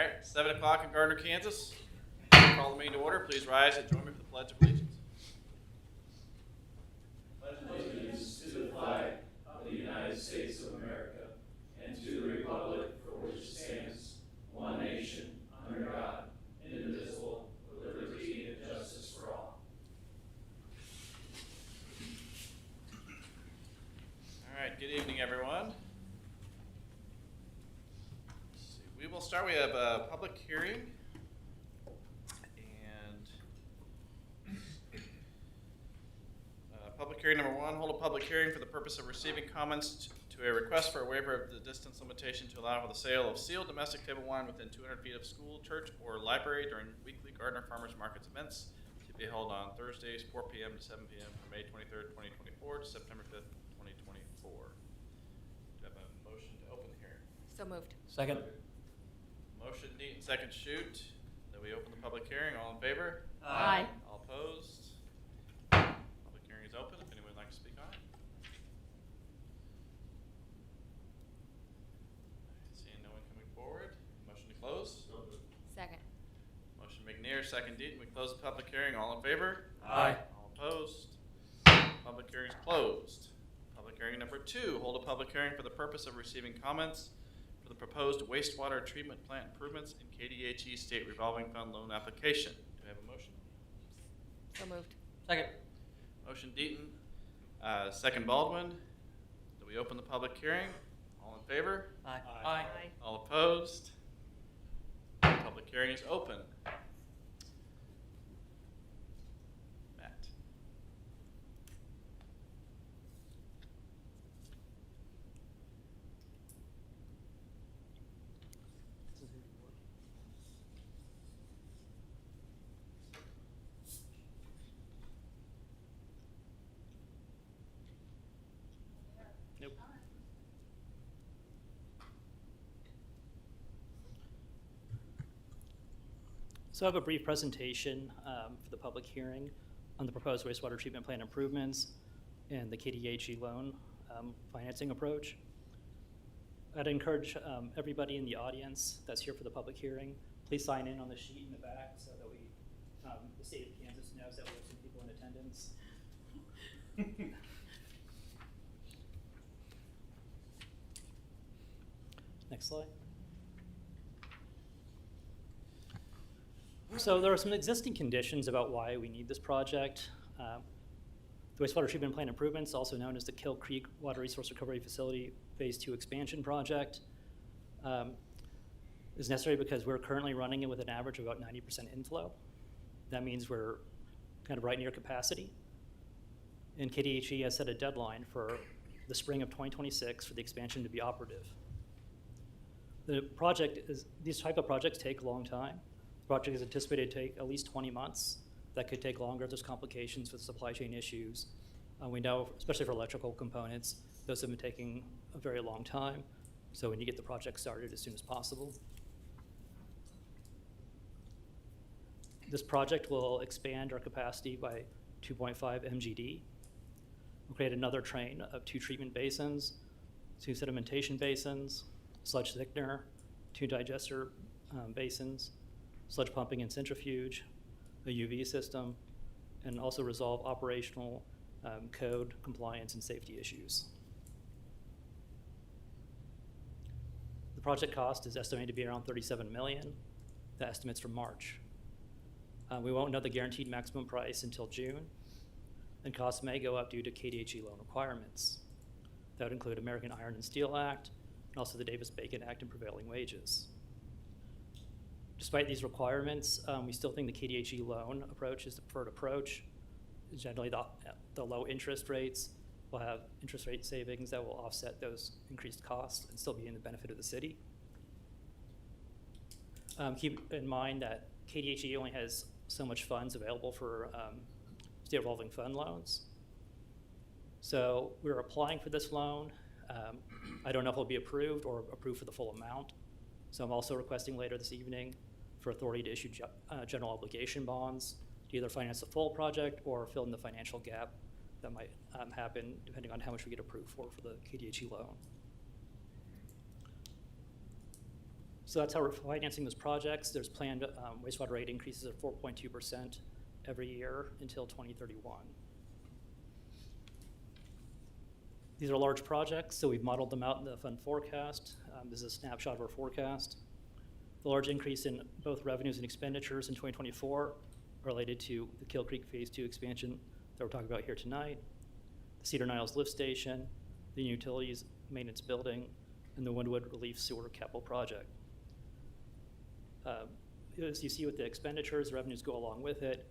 All right, 7 o'clock in Gardner, Kansas. Call the meeting to order. Please rise and join me for the Pledge of Allegiance. Pledge allegiance to the flag of the United States of America and to the republic for which it stands, one nation, under God, indivisible, with liberty and justice for all. All right, good evening, everyone. Let's see, we will start. We have a public hearing. Public hearing number 1, hold a public hearing for the purpose of receiving comments to a request for a waiver of the distance limitation to allow for the sale of sealed domestic table wine within 200 feet of school, church, or library during weekly Gardner Farmers Markets events to be held on Thursdays, 4 p.m. to 7 p.m. from May 23rd, 2024 to September 5th, 2024. Do I have a motion to open the hearing? So moved. Second. Motion, Deaton, second, Shoot. That we open the public hearing. All in favor? Aye. All opposed? Hearing is open. If anyone would like to speak on it. Seeing no one coming forward. Motion to close. Second. Motion McNear, second Deaton. We close the public hearing. All in favor? Aye. All opposed? Public hearing is closed. Public hearing number 2. Hold a public hearing for the purpose of receiving comments for the proposed wastewater treatment plant improvements in KDHE State Revolving Fund loan application. Do I have a motion? So moved. Second. Motion Deaton, second Baldwin. Do we open the public hearing? All in favor? Aye. Aye. All opposed? Public hearing is open. Matt. Nope. So I have a brief presentation for the public hearing on the proposed wastewater treatment plant improvements and the KDHE loan financing approach. I'd encourage everybody in the audience that's here for the public hearing, please sign in on the sheet in the back so that the state of Kansas knows that we have some people in attendance. Next slide. So there are some existing conditions about why we need this project. The wastewater treatment plant improvements, also known as the Kill Creek Water Resource Recovery Facility Phase 2 expansion project, is necessary because we're currently running it with an average of about 90% inflow. That means we're kind of right near capacity. And KDHE has set a deadline for the spring of 2026 for the expansion to be operative. The project is, these type of projects take a long time. The project is anticipated to take at least 20 months. That could take longer if there's complications with supply chain issues. We know, especially for electrical components, those have been taking a very long time. So we need to get the project started as soon as possible. This project will expand our capacity by 2.5 MGD. We'll create another train of 2 treatment basins, 2 sedimentation basins, sludge thickener, 2 digester basins, sludge pumping and centrifuge, a UV system, and also resolve operational code, compliance, and safety issues. The project cost is estimated to be around $37 million. The estimate's from March. We won't know the guaranteed maximum price until June, and costs may go up due to KDHE loan requirements. That would include American Iron and Steel Act, and also the Davis-Bacon Act and prevailing wages. Despite these requirements, we still think the KDHE loan approach is the preferred approach. Generally, the low interest rates will have interest rate savings that will offset those increased costs and still be in the benefit of the city. Keep in mind that KDHE only has so much funds available for state revolving fund loans. So we're applying for this loan. I don't know if it'll be approved or approved for the full amount. So I'm also requesting later this evening for authority to issue general obligation bonds to either finance the full project or fill in the financial gap that might happen depending on how much we get approved for the KDHE loan. So that's how we're financing those projects. There's planned wastewater rate increases of 4.2% every year until 2031. These are large projects, so we've modeled them out in the fund forecast. This is a snapshot of our forecast. The large increase in both revenues and expenditures in 2024 are related to the Kill Creek Phase 2 expansion that we're talking about here tonight, the Cedar Niles lift station, the utilities maintenance building, and the Windwood Relief Sewer capital project. As you see with the expenditures, revenues go along with it.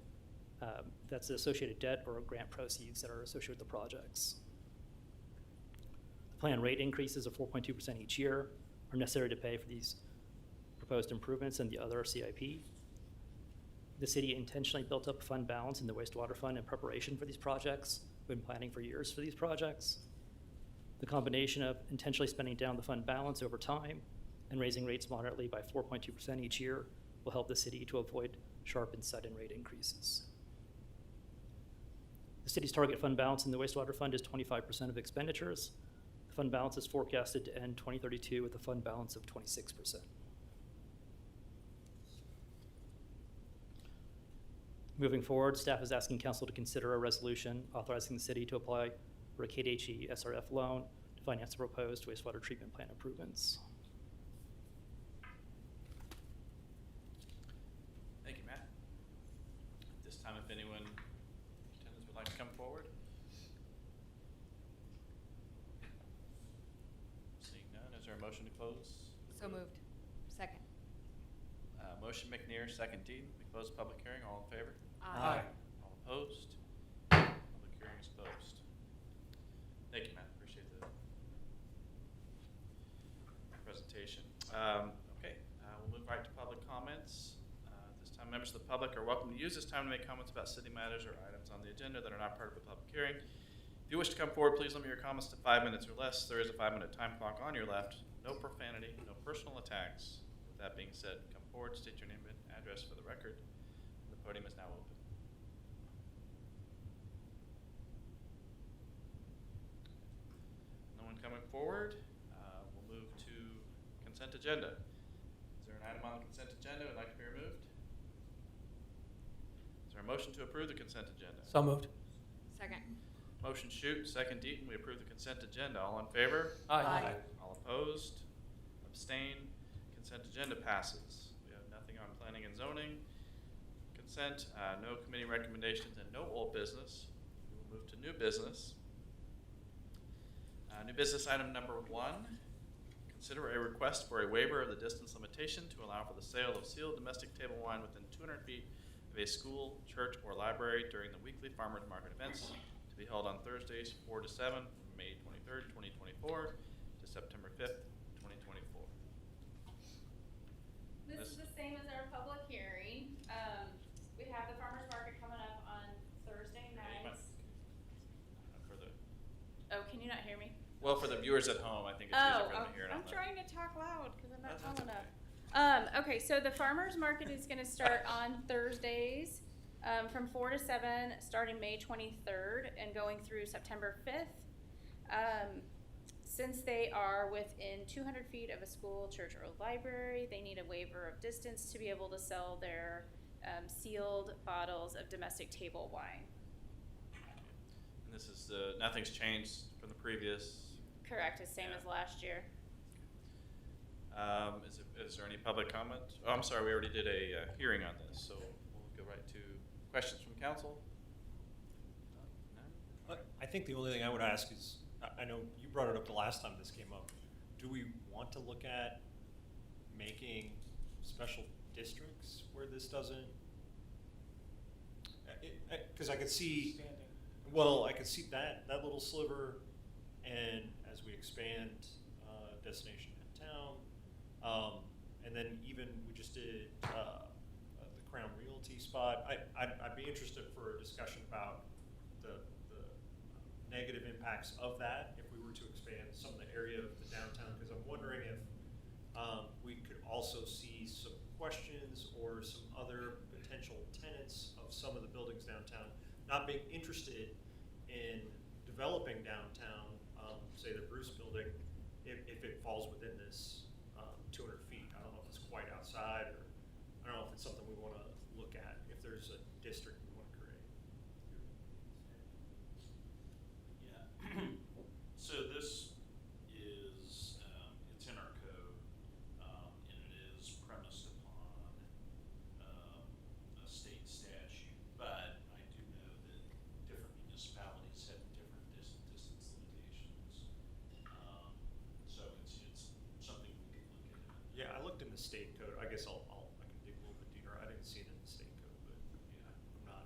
That's the associated debt or grant proceeds that are associated with the projects. The planned rate increases of 4.2% each year are necessary to pay for these proposed improvements and the other CIP. The city intentionally built up a fund balance in the wastewater fund in preparation for these projects. We've been planning for years for these projects. The combination of intentionally spending down the fund balance over time and raising rates moderately by 4.2% each year will help the city to avoid sharp and sudden rate increases. The city's target fund balance in the wastewater fund is 25% of expenditures. The fund balance is forecasted to end 2032 with a fund balance of 26%. Moving forward, staff is asking council to consider a resolution authorizing the city to apply for a KDHE SRF loan to finance the proposed wastewater treatment plant improvements. Thank you, Matt. At this time, if anyone in attendance would like to come forward. Seeing none, is there a motion to close? So moved. Second. Motion McNear, second Deaton. We close the public hearing. All in favor? Aye. All opposed? Public hearing is closed. Thank you, Matt. Appreciate the presentation. Okay, we'll move right to public comments. This time, members of the public are welcome to use this time to make comments about city matters or items on the agenda that are not part of the public hearing. If you wish to come forward, please limit your comments to 5 minutes or less. There is a 5-minute time clock on your left. No profanity, no personal attacks. With that being said, come forward, state your name and address for the record. The podium is now open. No one coming forward. We'll move to consent agenda. Is there an item on the consent agenda that would like to be removed? Is there a motion to approve the consent agenda? So moved. Second. Motion Shoot, second Deaton. We approve the consent agenda. All in favor? Aye. All opposed? Abstain? Consent agenda passes. We have nothing on planning and zoning. Consent, no committee recommendations, and no old business. We will move to new business. New business item number 1. Consider a request for a waiver of the distance limitation to allow for the sale of sealed domestic table wine within 200 feet of a school, church, or library during the weekly farmers market events to be held on Thursdays 4 to 7, from May 23rd, 2024 to September 5th, 2024. This is the same as our public hearing. We have the farmer's market coming up on Thursday nights. For the, Oh, can you not hear me? well, for the viewers at home, I think it's easier for them to hear it on I'm the. trying to talk loud because I'm not That's tall okay. enough. Okay, so the farmer's market is gonna start on Thursdays, from 4 to 7, starting May 23rd and going through September 5th. Since they are within 200 feet of a school, church, or library, they need a waiver of distance to be able to sell their sealed bottles of domestic table wine. And this is, nothing's changed from the previous. Correct, it's same Yeah. as last year. Is there any public comment? Oh, I'm sorry, we already did a hearing on this, so we'll go right to questions from council. None? I think the only thing I would ask is, I know you brought it up the last time this came up. Do we want to look at making special districts where this doesn't? Because I could see, well, I could see that little sliver, and as we expand destination downtown, and then even we just did the Crown Realty spot. I'd be interested for a discussion about the negative impacts of that if we were to expand some of the area of the downtown, because I'm wondering if we could also see some questions or some other potential tenants of some of the buildings downtown not being interested in developing downtown, say the Bruce building, if it falls within this 200 feet. I don't know if it's the state code. I guess I can dig a little bit deeper. I didn't see it in the state code, but yeah, I'm not,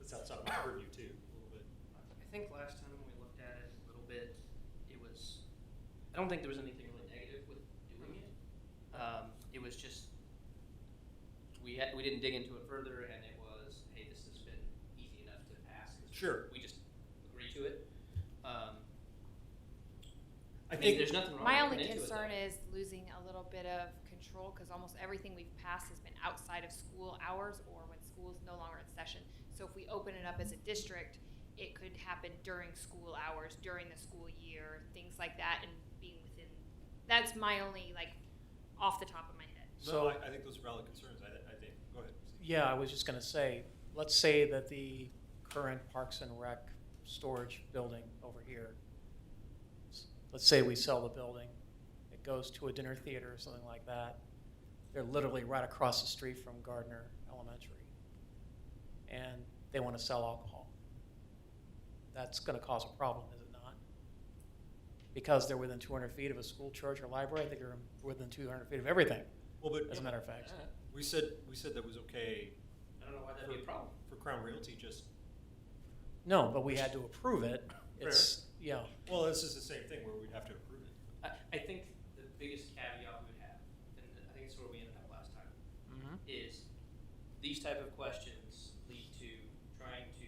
that's outside of my purview too, a little bit. I think last time when we looked at it a little bit, it was, I don't think there was anything really negative with doing it. It was just, we didn't dig into it further, and it was, hey, this has been easy enough to pass. 'Cause Sure. We just agree to it. I I mean, think there's nothing wrong My with only looking into it, concern though. is losing a little bit of control, because almost everything we've passed has been outside of school hours or when school is no longer in session. So if we open it up as a district, it could happen during school hours, during the school year, things like that, and being within, that's my only, like, off the top of my head. So I think those are valid concerns. I think, go ahead. Yeah, I was just gonna say, let's say that the current Parks and Rec storage building over here, let's say we sell the building, it goes to a dinner theater or something like that. They're literally right across the street from Gardner Elementary. And they wanna sell alcohol. That's gonna cause a problem, is it not? Because they're within 200 feet of a school, church, or library, I think they're within 200 feet of everything, Well, but as a matter of fact. we said that was okay I don't know why that'd be a problem. for Crown Realty, just, No, but we had to approve it. It's, yeah. well, this is the same thing where we'd have to approve it. I think the biggest caveat we would have, and I think it's where we ended up last time, Mhm. is these type of questions lead to trying to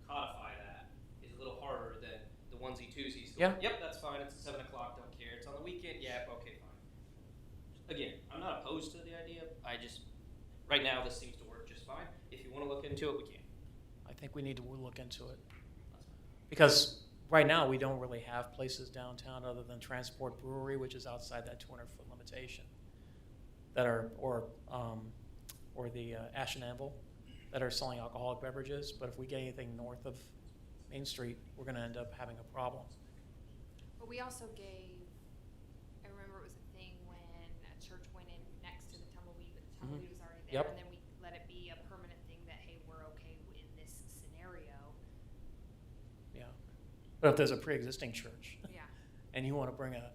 codify that is a little harder than the onesie twosies. Yeah. Yep, that's fine. It's at 7 o'clock. Don't care. It's on the weekend. Yep. Okay, fine. Again, I'm not opposed to the idea. I just right now this seems to work just fine. If you want to look into it, we can. I think we need to look into it. Because right now, we don't really have places downtown other than Transport Brewery, which is outside that 200-foot limitation, that are, or the Ash and Anvil, that are selling alcoholic beverages. But if we get anything north of Main Street, we're gonna end up having a problem. But we also gave, I remember it was a thing when a church went in next to the tumbleweed, but the tumbleweed was already there. Yep. And then we let it be a permanent thing that, hey, we're okay in this scenario. Yeah. But if there's a pre-existing church, Yeah. and you wanna bring a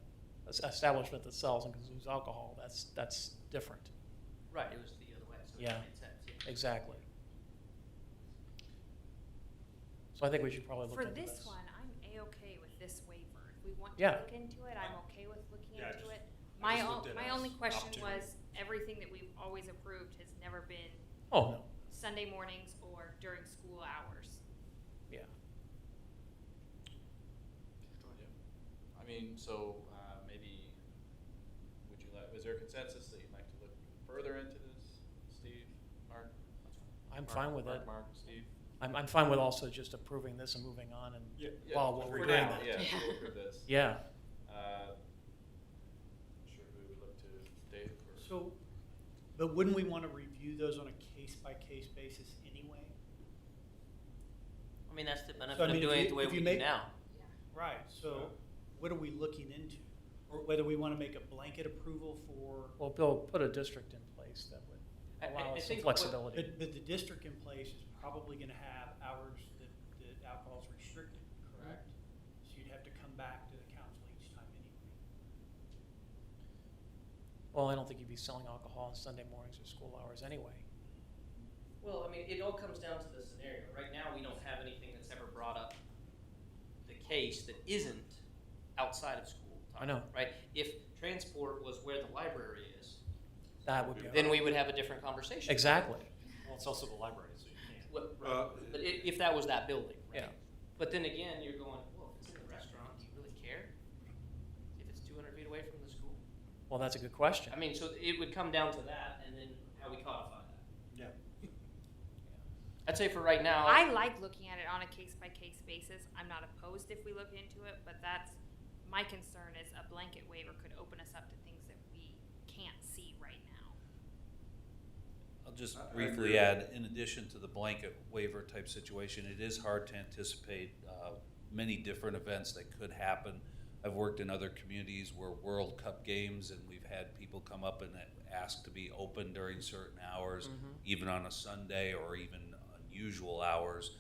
establishment that sells and consumes alcohol, that's different. Right. It was the other way, so Yeah. it made sense. Yeah. Exactly. So I think we should probably look For into this one, I'm A-okay with this waiver. If we want to Yeah. look into it, I'm okay with looking Yeah, I into just- it. I My just looked at it my as only question opportunity. was, everything that we've always approved has never been Oh, no, Sunday mornings or during school hours. yeah. I mean, so maybe, would you like, was there a consensus that you'd like to look further into this, Steve, Mark? I'm Mark, fine with Mark, it. Mark, Steve? I'm fine with also just approving this and moving on and Yeah. while we're for doing now, that. Yeah, Yeah. we'll look at this. Yeah. Sure, who would look to Dave or? So, but wouldn't we want to review those on a case-by-case basis anyway? I mean, that's the benefit So, I mean, of if doing you- it the way if we you do make- now. Right, so what are we looking into? Or whether we want to make a blanket approval for, Well, Bill, put a district in place that would allow I us some think what- flexibility. but the district in place is probably going to have hours that alcohol is restricted, correct? So you'd have to come back to the council each time anyway. Well, I don't think you'd be selling alcohol on Sunday mornings or school hours anyway. Well, I mean, it all comes down to the scenario. Right now, we don't have anything that's ever brought up the case that isn't outside of school time. I know. Right? If transport was where the library is, That would be. then we would have a different conversation. Exactly. Well, it's also the library, so you can't. What, right. But if that was that building, right? Yeah. But then again, you're going, well, if it's in a restaurant, do you really care? If it's 200 feet away from the school? Well, that's a good question. I mean, so it would come down to that, and then how we codify that. Yeah. I'd say for right now. I like looking at it on a case-by-case basis. I'm not opposed if we look into it, but that's, my concern is a blanket waiver could open us up to things that we can't see right now. I'll just I briefly agree. add, in addition to the blanket waiver type situation, it is hard to anticipate many different events that could happen. I've worked in other communities where World Cup games, and we've had people come up and ask to be open during certain hours, even on a Sunday or even unusual hours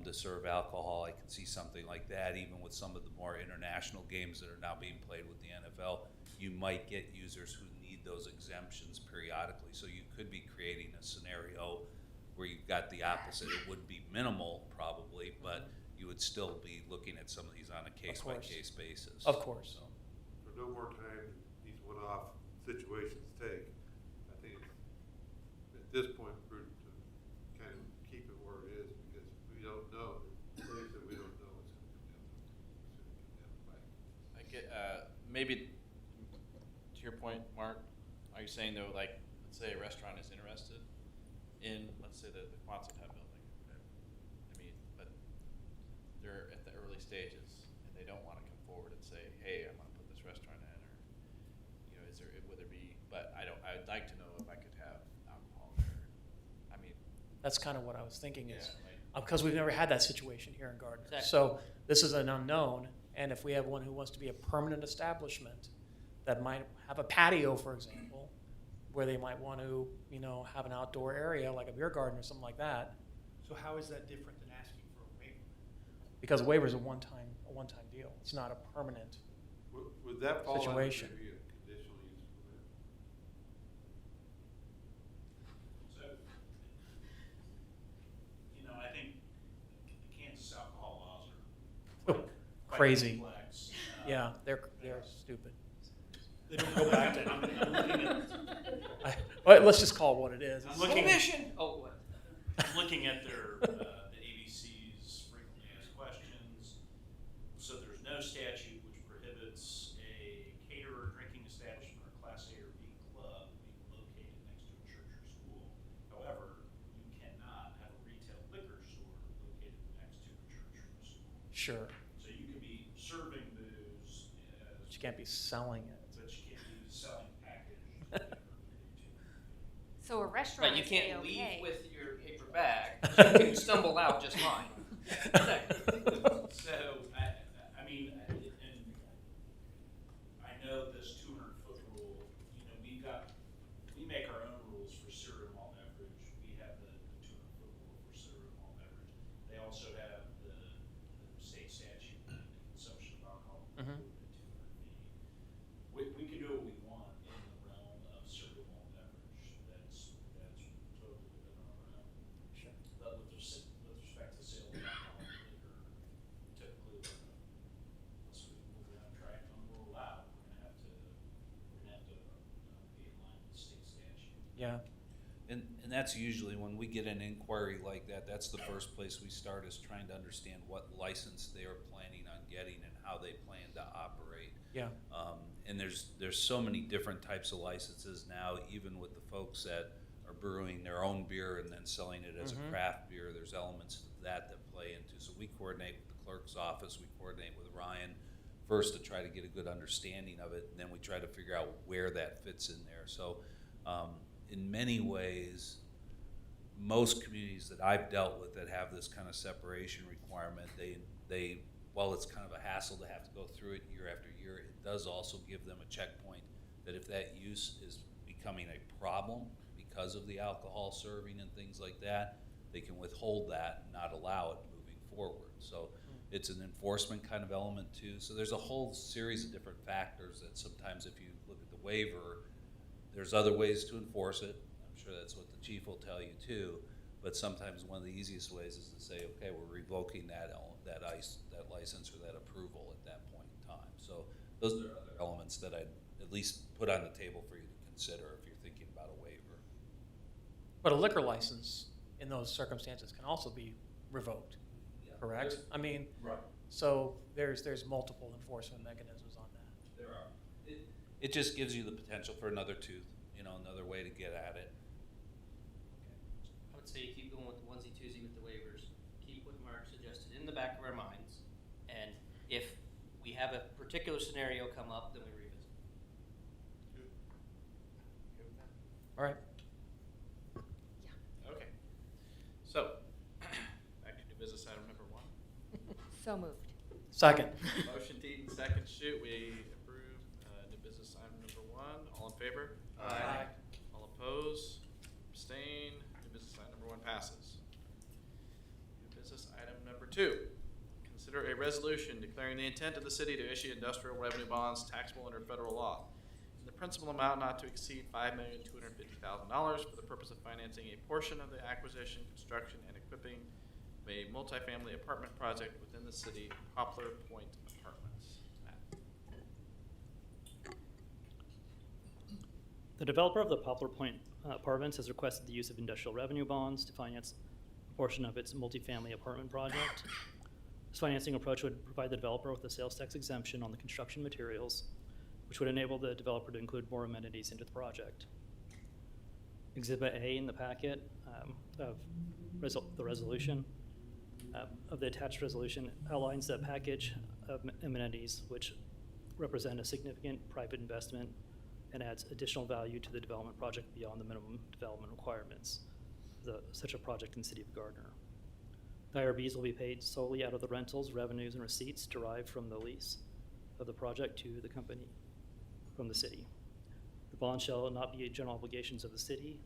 to serve alcohol. I can see something like that, even with some of the more international games that are now being played with the NFL. you might get users who need those exemptions periodically. So you could be creating a scenario where you've got the opposite. It would be minimal probably, but you would still be looking at some of these on a case-by-case basis. Of course. So, For no more time than these one-off situations take, I think it's, at this point, prudent to kind of keep it where it is, because we don't know, like I said, we don't know what's gonna come down the pipe. Maybe, to your point, Mark, are you saying though, like, let's say a restaurant is interested in, let's say the Quonset hut building, whatever. I mean, but they're at the early stages and they don't wanna come forward and say, hey, I wanna put this restaurant in, or, you know, would there be, but I'd like to know if I could have alcohol there. I mean, That's kind of what I was thinking yeah, is, like, because we've never had that situation here in Gardner. Exactly. So this is an unknown, and if we have one who wants to be a permanent establishment that might have a patio, for example, where they might want to, you know, have an outdoor area like a beer garden or something like that, So how is that different than asking for a waiver? because a waiver is a one-time deal. It's not a permanent. Would that fall under Situation. maybe a conditional use permit? So, you know, I think the Kansas alcohol laws are Oh, quite crazy. complex. Yeah, they're stupid. They don't go back to, I'm looking at, Well, let's just call it what it is. I'm looking, Prohibition. Oh, what? I'm looking at their, the ABC's frequently asked questions. So there's no statute which prohibits a caterer, drinking establishment, or Class A or B club being located next to a church or school. However, you cannot have a retail liquor store located next to a church or a school. Sure, So you can be serving booze, but you can't be selling it. but you can't be selling packaged liquor. So a restaurant Right, you is can't A-okay. leave with your paper bag, so you can stumble out just fine. So, I mean, and I know this 200-foot rule, you know, we make our own rules for cereal and malt beverage. We have the 200-foot rule for cereal and malt beverage. They also have the state statute on the consumption of alcohol at 200 feet. We can do what we want in the realm of cereal malt beverage. That's totally within our realm. Sure. But with respect to sale of alcohol and liquor, typically, unless we're gonna try and rule out, we're gonna have to be in line with state statute. Yeah, And that's usually when we get an inquiry like that, that's the first place we start, is trying to understand what license they are planning on getting and how they plan to operate. yeah, And there's so many different types of licenses now, even with the folks that are brewing their own beer and then selling it as a craft beer. There's elements of that play into. So we coordinate with the clerk's office, we coordinate with Ryan first to try to get a good understanding of it, and then we try to figure out where that fits in there. So in many ways, most communities that I've dealt with that have this kind of separation requirement, they while it's kind of a hassle to have to go through it year after year, it does also give them a checkpoint that if that use is becoming a problem because of the alcohol serving and things like that, they can withhold that and not allow it moving forward. So it's an enforcement kind of element too. So there's a whole series of different factors that sometimes if you look at the waiver, there's other ways to enforce it. I'm sure that's what the chief will tell you too. But sometimes one of the easiest ways is to say, okay, we're revoking that license or that approval at that point in time. So those are other elements that I'd at least put on the table for you to consider if you're thinking about a waiver. but a liquor license in those circumstances can also be revoked, correct? I mean, Right. so there's multiple enforcement mechanisms on that. There are. It just gives you the potential for another tooth, another way to get at it. I would say you keep going with the onesie twosie with the waivers. Keep what Mark suggested in the back of our minds, and if we have a particular scenario come up, then we revisit. All right, okay. So, back to new business item number 1. So moved. second. Motion Deaton, second shoot. We approve new business item number 1. All in favor? Aye. All opposed? Abstain? New business item number 1 passes. New business item number 2. Consider a resolution declaring the intent of the city to issue industrial revenue bonds taxable under federal law. in the principal amount not to exceed $5,250,000 for the purpose of financing a portion of the acquisition, construction, and equipping of a multifamily apartment project within the city, Poplar Point Apartments. Matt. The developer of the Poplar Point Apartments has requested the use of industrial revenue bonds to finance a portion of its multifamily apartment project. This financing approach would provide the developer with a sales tax exemption on the construction materials, which would enable the developer to include more amenities into the project. Exhibit A in the packet of the resolution, of the attached resolution, outlines the package of amenities which represent a significant private investment and adds additional value to the development project beyond the minimum development requirements of such a project in the city of Gardner. The IRBs will be paid solely out of the rentals, revenues, and receipts derived from the lease of the project to the company from the city. The bond shall not be general obligations of the city,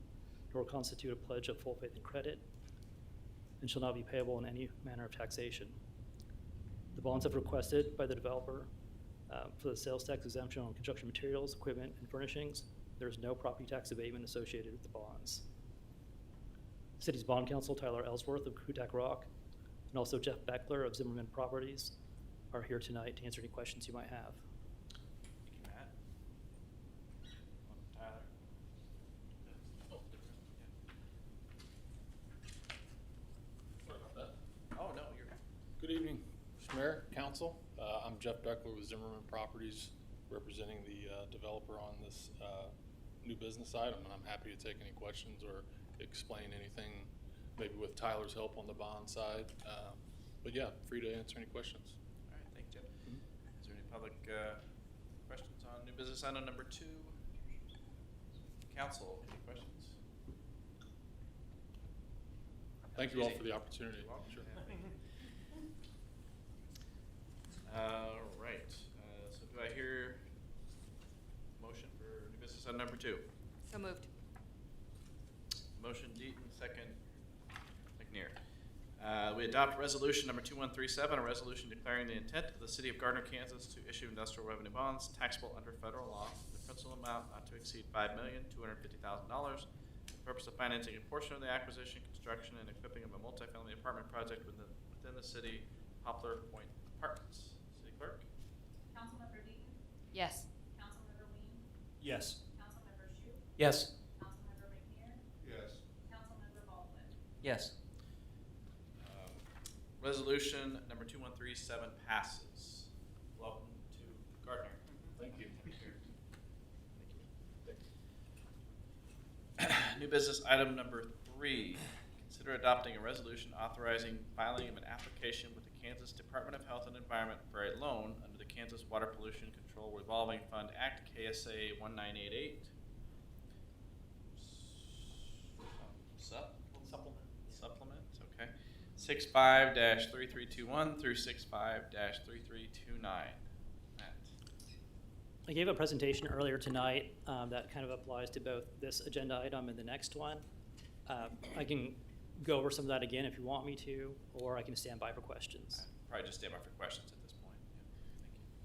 nor constitute a pledge of full faith and credit, and shall not be payable in any manner of taxation. The bonds have requested by the developer for the sales tax exemption on construction materials, equipment, and furnishings. There is no property tax abatement associated with the bonds. The city's bond counsel, Tyler Ellsworth of Kudak Rock, and also Jeff Beckler of Zimmerman Properties are here tonight to answer any questions you might have. Thank you, Matt. Tyler. Sorry about that. Oh, no, you're. Good evening, Mr. Mayor, Council. I'm Jeff Beckler with Zimmerman Properties, representing the developer on this new business item, and I'm happy to take any questions or explain anything, maybe with Tyler's help on the bond side. But yeah, free to answer any questions. All right, thank you, Jeff. Is there any public questions on new business item number 2? Council, any questions? Thank you all for the opportunity. You're welcome. Sure. Yeah, thank you. All right, so do I hear motion for new business item number 2? So moved. Motion Deaton, second McNear. We adopt resolution number 2137, a resolution declaring the intent of the city of Gardner, Kansas to issue industrial revenue bonds taxable under federal law, the principal amount not to exceed $5,250,000 for the purpose of financing a portion of the acquisition, construction, and equipping of a multifamily apartment project within the city, Poplar Point Apartments. City Clerk? Councilmember Deaton? Yes. Councilmember Weem? Yes. Councilmember Shute? Yes. Councilmember McNair? Yes. Councilmember Baldwin? Yes. Resolution number 2137 passes. Welcome to Gardner. Thank you. New business item number 3. Consider adopting a resolution authorizing filing of an application with the Kansas Department of Health and Environment for a loan under the Kansas Water Pollution Control Revolving Fund Act, KSA 1988. Supplement, okay. 65-3321 through 65-3329. Matt. I gave a presentation earlier tonight that kind of applies to both this agenda item and the next one. I can go over some of that again if you want me to, or I can stand by for questions. Probably just stand by for questions at this point. Yeah, thank you.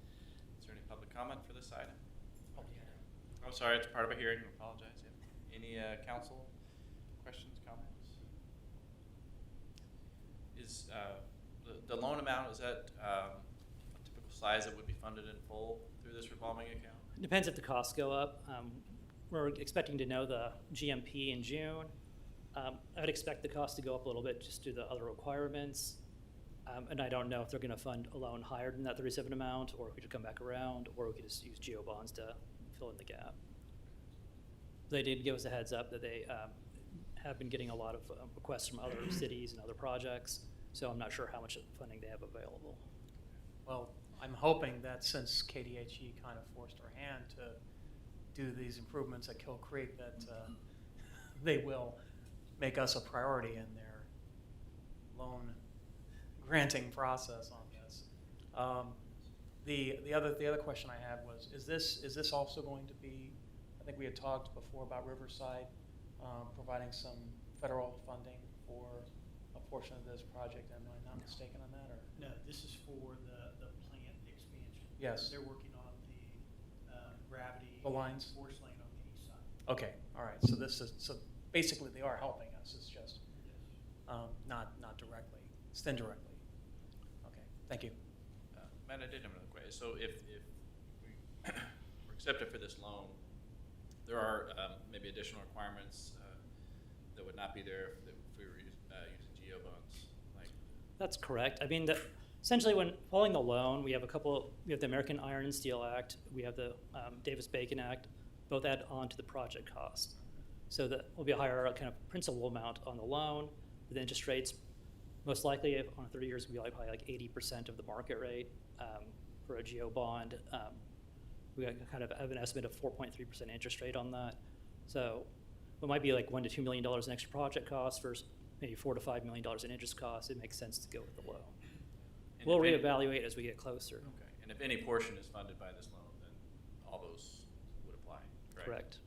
Is there any public comment for this item? Oh, sorry, it's part of a hearing. I apologize. Yeah. Any council questions, comments? Is the loan amount, is that a typical size that would be funded in full through this revolving account? It depends if the costs go up. We're expecting to know the GMP in June. I'd expect the cost to go up a little bit just due to the other requirements. And I don't know if they're going to fund a loan higher than that 37 amount, or if we could come back around, or we could just use GEO bonds to fill in the gap. They did give us a heads up that they have been getting a lot of requests from other cities and other projects, so I'm not sure how much funding they have available. Well, I'm hoping that since KDHE kind of forced our hand to do these improvements at Kill Creek, that they will make us a priority in their loan granting process on this. The other question I had was, is this also going to be, I think we had talked before about Riverside providing some federal funding for a portion of this project. Am I not mistaken on that, or? No, this is for the plant expansion. Yes. They're working on the gravity The lines? Force lane on the east side. Okay, all right, so so basically they are helping us, it's just, not directly, it's indirectly. Okay, thank you. Matt, I did have another question. So if we were accepted for this loan, there are maybe additional requirements that would not be there if we were using GEO bonds. Like, That's correct. I mean, essentially, when following the loan, we have we have the American Iron and Steel Act, we have the Davis-Bacon Act, both add on to the project cost. So that will be a higher kind of principal amount on the loan, but the interest rates, most likely on 30 years, will be probably like 80% of the market rate for a GEO bond. We kind of have an estimate of 4.3% interest rate on that. So it might be like $1 to $2 million in extra project costs versus maybe $4 to $5 million in interest costs. It makes sense to go with the loan. and We'll if any- reevaluate as we get closer. Okay, and if any portion is funded by this loan, then all those would apply, correct? Correct.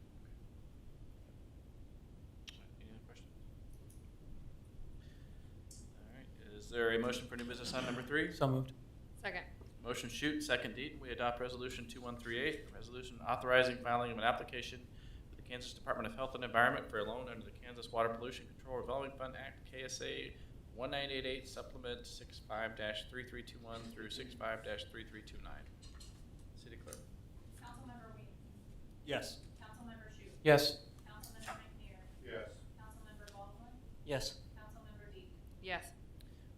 Any other questions? All right, is there a motion for new business item number 3? So moved. Second. Motion shoot, second Deaton. We adopt resolution 2138, a resolution authorizing filing of an application with the Kansas Department of Health and Environment for a loan under the Kansas Water Pollution Control Revolving Fund Act, KSA 1988, supplement 65-3321 through 65-3329. City Clerk. Councilmember Ween. Yes. Councilmember Shute. Yes. Councilmember McNair. Yes. Councilmember Baldwin. Yes. Councilmember Deaton. Yes.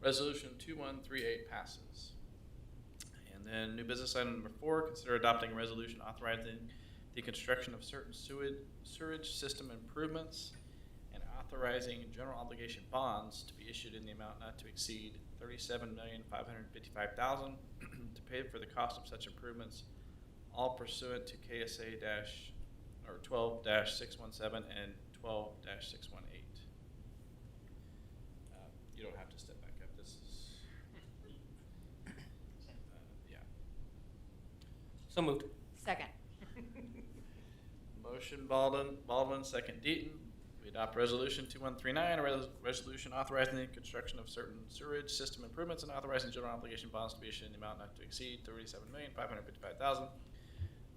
Resolution 2138 passes. And then new business item number 4, consider adopting a resolution authorizing the construction of certain sewerage system improvements and authorizing general obligation bonds to be issued in the amount not to exceed $37,555,000 to pay for the cost of such improvements, all pursuant to KSA 12-617 and 12-618. You don't have to step back up. This is yeah. So moved. Second. Motion Baldwin, second Deaton. We adopt resolution 2139, a resolution authorizing the construction of certain sewerage system improvements and authorizing general obligation bonds to be issued in the amount not to exceed $37,555,000 to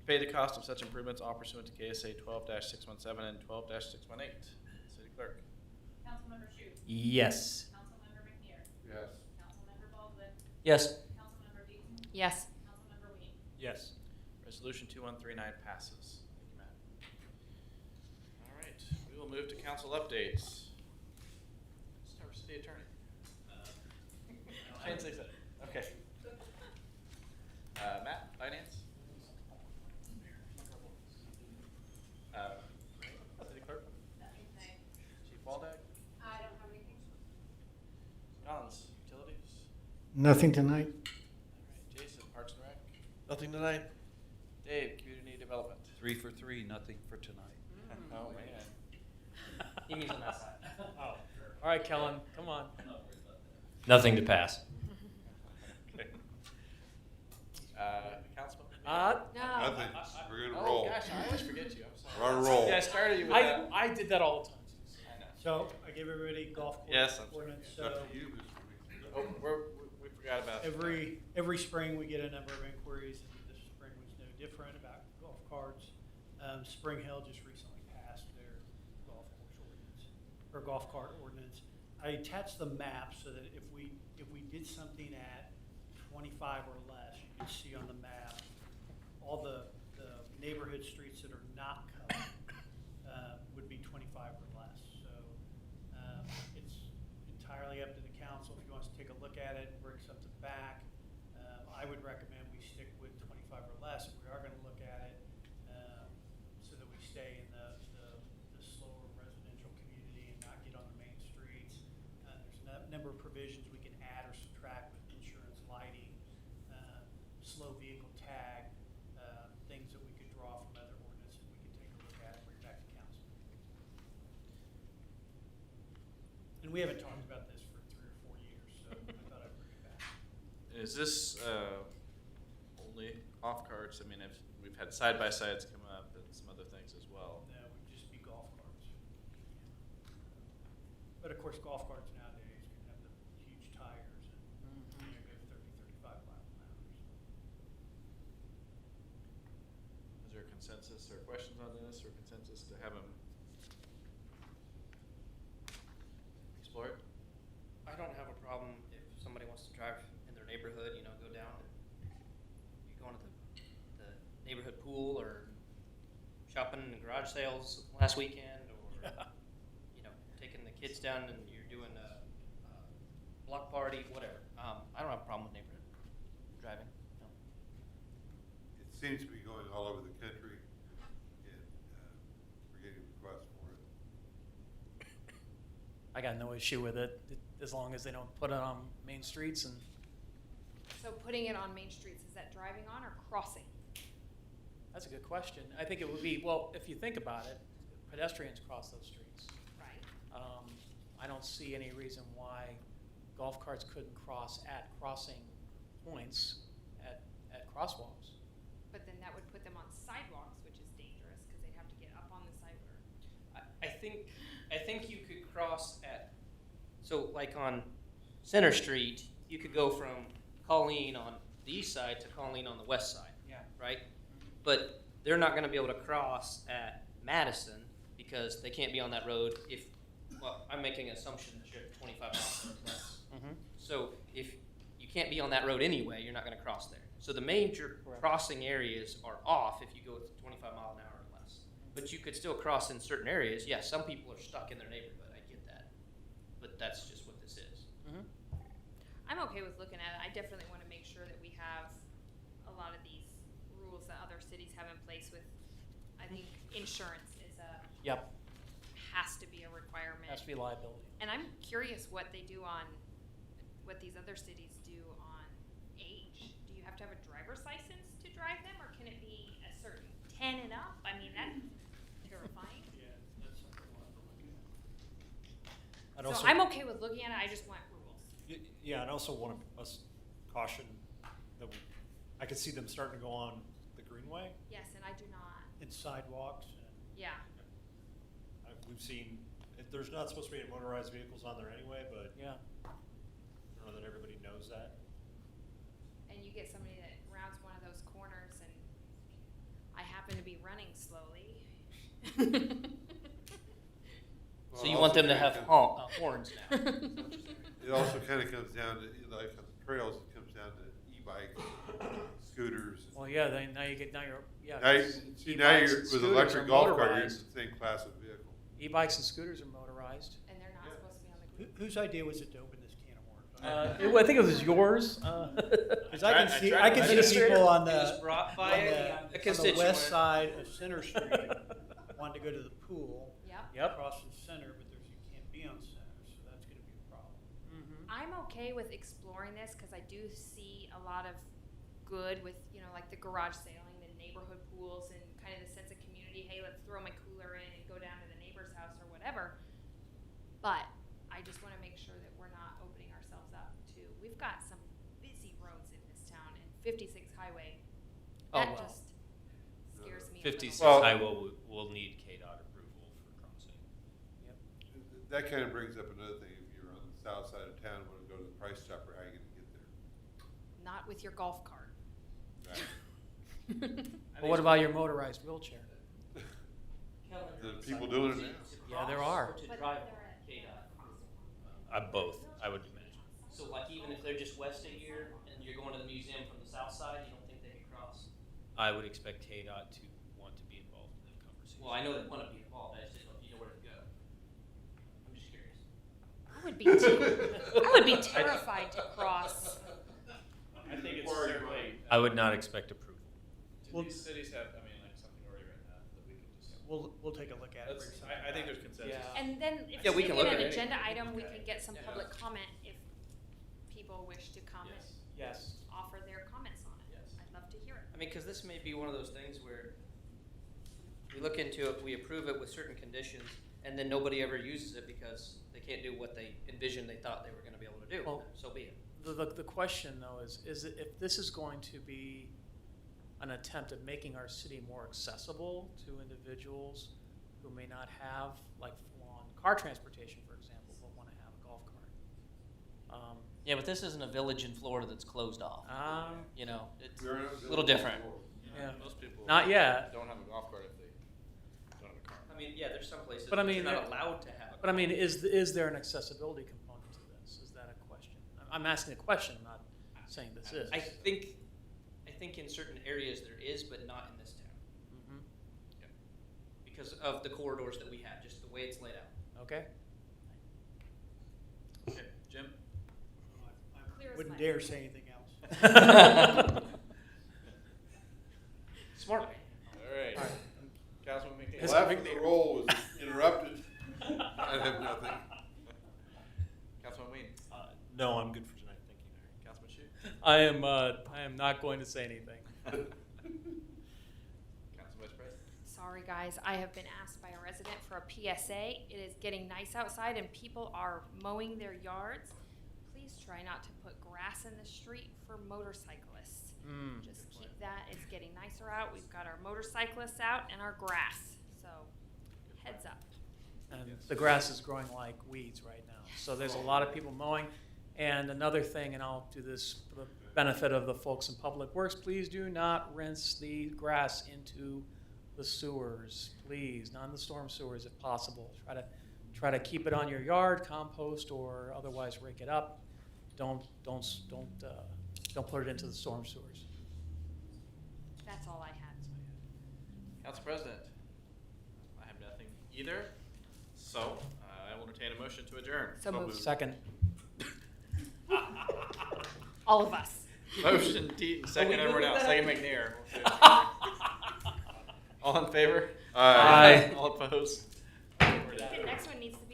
pay the cost of such improvements, all pursuant to KSA 12-617 and 12-618. City Clerk. Councilmember Shute. Yes. Councilmember McNair. Yes. Councilmember Baldwin. Yes. Councilmember Deaton. Yes. Councilmember Ween. Yes. Resolution 2139 passes. Thank you, Matt. All right, we will move to council updates. Start with city attorney. Shane says that. Okay. Matt, finance? City clerk? Nothing tonight. Chief Waldeck? I don't have anything. Collins, utilities? Nothing tonight. All right, Jason, Parks and Rec? Nothing tonight? Dave, community development? 3 for 3, nothing for tonight. Oh, man. He means on that side. Oh, all right, Kellen, come on. Nothing to pass. Okay. Councilman? No. Nothing. We're gonna Oh, roll. gosh, I always forget you. I'm sorry. We're on a roll. Yeah, I started you with that. I did that all the time. I know. So I gave everybody golf course Yes, I'm sorry. ordinance, so Up to you, Mr. Weeks. Oh, we forgot about. every spring we get a number of inquiries, and this spring was no different about golf carts. Spring Hill just recently passed their golf course ordinance, or golf cart ordinance. I attached the map so that if we did something at 25 or less, you can see on the map all the neighborhood streets that are not covered would be 25 or less. So it's entirely up to the council if he wants to take a look at it and bring something back. I would recommend we stick with 25 or less if we are going to look at it, so that we stay in the slower residential community and not get on the main streets. There's a number of provisions we can add or subtract with insurance, lighting, slow vehicle tag, things that we could draw from other ordinances. We could take a look at and bring back to council. And we haven't talked about this for 3 or 4 years, so I thought I'd bring it back. Is this only off carts? I mean, we've had side-by-sides come up and some other things as well. No, it would just be golf carts. But of course, golf carts nowadays can have the huge tires and go 30, 35 miles an hour. Is there a consensus or questions on this or consensus to have them explore it? I don't have a problem if somebody wants to drive in their neighborhood, you know, go down and you're going to the neighborhood pool or shopping in garage sales last weekend, or you know, taking the kids down and you're doing a block party, whatever. I don't have a problem with neighborhood driving. No. It seems to be going all over the country, and we're getting requests for it. I got no issue with it, as long as they don't put it on main streets and, So putting it on main streets, is that driving on or crossing? that's a good question. I think it would be, well, if you think about it, pedestrians cross those streets. Right. I don't see any reason why golf carts couldn't cross at crossing points at crosswalks. But then that would put them on sidewalks, which is dangerous because they'd have to get up on the sidewalk. I think you could cross at, so like on Center Street, you could go from Colleen on the east side to Colleen on the west side, Yeah. right? But they're not gonna be able to cross at Madison because they can't be on that road if, well, I'm making an assumption that you're at 25 miles an hour or less. Mm-hmm. So if you can't be on that road anyway, you're not gonna cross there. So the major Correct. crossing areas are off if you go with 25 mile an hour or less. But you could still cross in certain areas. Yeah, some people are stuck in their neighborhood, I get that. But that's just what this is. Mm-hmm. I'm okay with looking at it. I definitely want to make sure that we have a lot of these rules that other cities have in place with, I think insurance is Yep, has to be a requirement. has to be liability. And I'm curious what they do on, what these other cities do on age. Do you have to have a driver's license to drive them, or can it be a certain 10 and up? I mean, that's terrifying. Yeah, that's something we'll have to look at. I'd So also- I'm okay with looking at it, I just want rules. Yeah, and I also want us caution that I could see them starting to go on the Greenway. Yes, and I do not, And sidewalks and. yeah. We've seen, there's not supposed to be any motorized vehicles on there anyway, but Yeah, I don't know that everybody knows that. And you get somebody that rounds one of those corners and I happen to be running slowly. So you want them to have horns now? It also kind of comes down to, like on the trails, it comes down to e-bikes, scooters. well, yeah, now you're, yeah. Now, see, now e-bikes you're, and with scooters electric are golf cart, you're in motorized. the same class of vehicle. E-bikes and scooters are motorized. And they're not Yeah. supposed to be on the group. Whose idea was it to open this can of I worms? think it was yours. Because I can I see, tried I to can make see it people on It the, was brought by a on the constituent. west side of Center Street, wanting to go to the pool, Yep. Yep. across from Center, but you can't be on Center, so that's gonna be a problem. Mm-hmm. I'm okay with exploring this because I do see a lot of good with, you know, like the garage sailing, the neighborhood pools, and kind of the sense of community. Hey, let's throw my cooler in and go down to the neighbor's house or whatever. But I just want to make sure that we're not opening ourselves up to. We've got some busy roads in this town, and 56 highway. Oh, That well. just scares me. a 56 little. Well- highway will need KDOT approval for crossing. That kind of brings up another thing. If you're on the south side of town, want to go to the Price Chopper, how are you going to get there? Not with your golf cart. Right? But what about your motorized wheelchair? There's people doing it now. Yeah, there are. To But drive they're at- KDOT. Both, I would imagine. So like even if they're just west of here and you're going to the museum from the south side, you don't think they could cross? I would expect KDOT to want to be involved in that conversation. Well, I know they want to be involved, I just didn't know if you know where to go. I'm just curious. I would be terrified to cross. I think it's certainly, I would not expect approval. do Well- these cities have, I mean, like something already written out that we can just, We'll take a look at it. let's, I think there's consensus. Yeah. And then if Yeah, we we can get look an at it. agenda item, we Okay. can get some Yeah. public comment if people wish to comment, Yes. Yes. offer their comments on it. Yes. I'd love to hear it. I mean, because this may be one of those things where we look into it, we approve it with certain conditions, and then nobody ever uses it because they can't do what they envisioned they thought they were going to be able to do. Well- So be it. The question though is it, if this is going to be an attempt at making our city more accessible to individuals who may not have like full-on car transportation, for example, but want to have a golf cart. Yeah, but this isn't a village in Florida that's closed off. Um, You know, it's We're in a little different. Yeah. Most people Not yet. don't have a golf mean, yeah, there's some places But I that mean, you're not there- allowed to have a. But I mean, is there an accessibility component to this? Is that a question? I'm asking a question, I'm not saying this is. I think in certain areas there is, but not in this town. Mhm. Because of the corridors that we have, just the way it's laid out. Okay? Okay, Jim? Clear as Wouldn't mud. dare say anything else. Smart. All right. All right. Councilman McNeil. His- Laughing the roll was interrupted. I have nothing. Councilman Ween. No, I'm good for tonight, thank you, Mayor. Councilman Shu. I am not going to say anything. Council Vice President. Sorry, guys, I have been asked by a resident for a PSA. It is getting nice outside and people are mowing their yards. Please try not to put grass in the street for motorcyclists. Mm. Just keep that, it's getting nicer out. We've got our motorcyclists out and our grass, so heads up. And the grass is growing like weeds right now. So there's a lot of people mowing. And another thing, and I'll do this for the benefit of the folks in Public Works, please do not rinse the grass into the sewers, please, not in the storm sewers if possible. Try to keep it on your yard, compost, or otherwise rake it up. Don't put it into the storm sewers. That's all I had. Council President. I have nothing either. So, I will entertain a motion to adjourn. So moved. Second. All of us. Motion Deaton, second everyone else, second McNair. All in favor? Aye. All opposed? I think the next one needs to